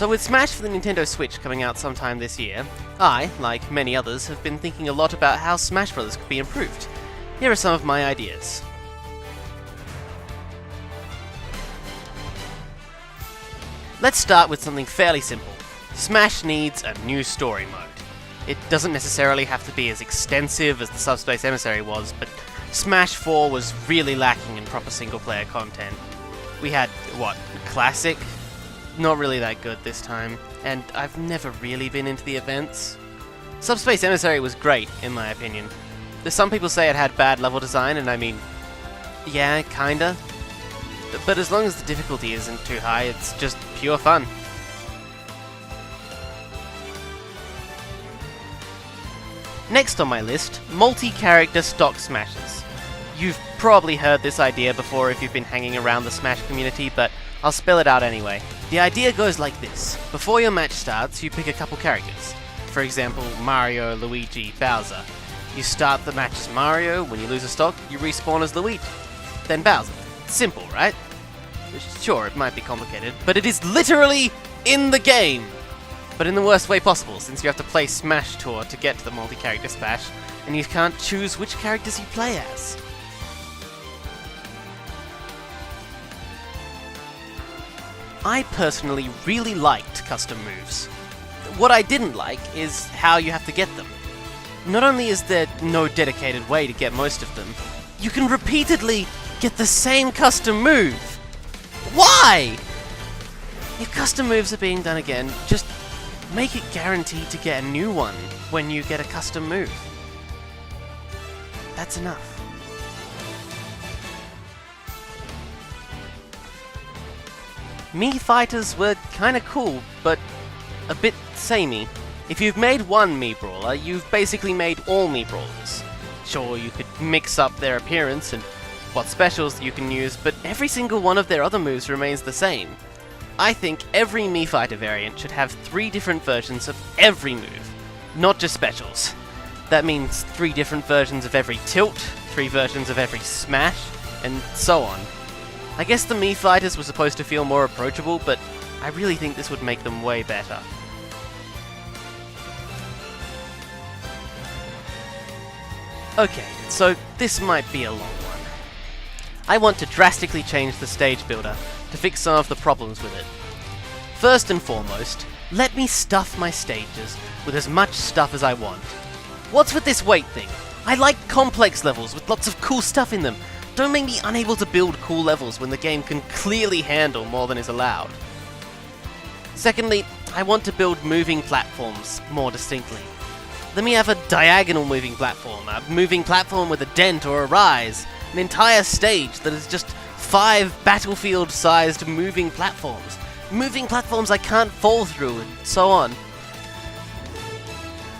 So with Smash for the Nintendo Switch coming out sometime this year, I, like many others, have been thinking a lot about how Smash Bros. Could be improved. Here are some of my ideas. Let's start with something fairly simple. Smash needs a new story mode. It doesn't necessarily have to be as extensive as the Subspace Emissary was, but Smash 4 was really lacking in proper single-player content. We had, Classic? Not really that good this time, and I've never really been into the events. Subspace Emissary was great, in my opinion. Some people say it had bad level design, and I mean, yeah, kinda. But as long as the difficulty isn't too high, it's just pure fun. Next on my list, multi-character stock smashes. You've probably heard this idea before if you've been hanging around the Smash community, but I'll spell it out anyway. The idea goes like this. Before your match starts, you pick a couple characters. For example, Mario, Luigi, Bowser. You start the match as Mario, when you lose a stock, you respawn as Luigi. Then Bowser. Simple, right? Sure, it might be complicated, but it is literally in the game! But in the worst way possible, since you have to play Smash Tour to get to the multi-character Smash, and you can't choose which characters you play as. I personally really liked custom moves. What I didn't like is how you have to get them. Not only is there no dedicated way to get most of them, you can repeatedly get the same custom move! Why? If custom moves are being done again, just make it guaranteed to get a new one when you get a custom move. That's enough. Mii fighters were kinda cool, but a bit samey. If you've made one Mii brawler, you've basically made all Mii brawlers. Sure, you could mix up their appearance and what specials you can use, but every single one of their other moves remains the same. I think every Mii Fighter variant should have 3 different versions of every move, not just specials. That means 3 different versions of every tilt, 3 versions of every smash, and so on. I guess the Mii Fighters were supposed to feel more approachable, but I really think this would make them way better. Okay, so this might be a long one. I want to drastically change the stage builder to fix some of the problems with it. First and foremost, let me stuff my stages with as much stuff as I want. What's with this weight thing? I like complex levels with lots of cool stuff in them. Don't make me unable to build cool levels when the game can clearly handle more than is allowed. Secondly, I want to build moving platforms more distinctly. Let me have a diagonal moving platform, a moving platform with a dent or a rise, an entire stage that is just 5 battlefield-sized moving platforms. Moving platforms I can't fall through, and so on.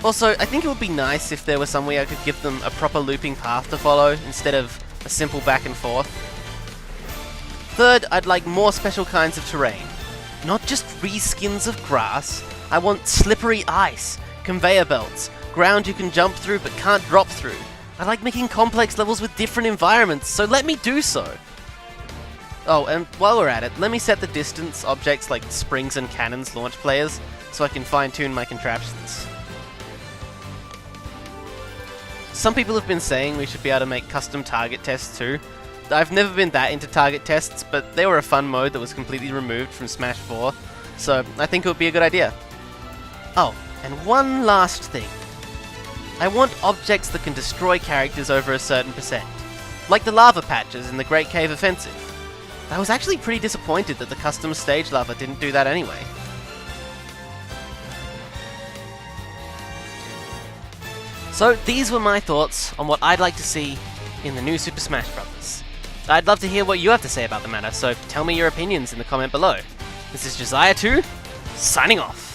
Also, I think it would be nice if there was some way I could give them a proper looping path to follow, instead of a simple back and forth. Third, I'd like more special kinds of terrain. Not just reskins of grass, I want slippery ice, conveyor belts, ground you can jump through but can't drop through. I like making complex levels with different environments, so let me do so! Oh, and while we're at it, let me set the distance objects like springs and cannons launch players, so I can fine-tune my contraptions. Some people have been saying we should be able to make custom target tests too. I've never been that into target tests, but they were a fun mode that was completely removed from Smash 4, so I think it would be a good idea. Oh, and one last thing. I want objects that can destroy characters over a certain percent, like the lava patches in the Great Cave Offensive. I was actually pretty disappointed that the custom stage lava didn't do that anyway. So these were my thoughts on what I'd like to see in the new Super Smash Bros. I'd love to hear what you have to say about the matter, so tell me your opinions in the comment below. This is Josiah2, signing off.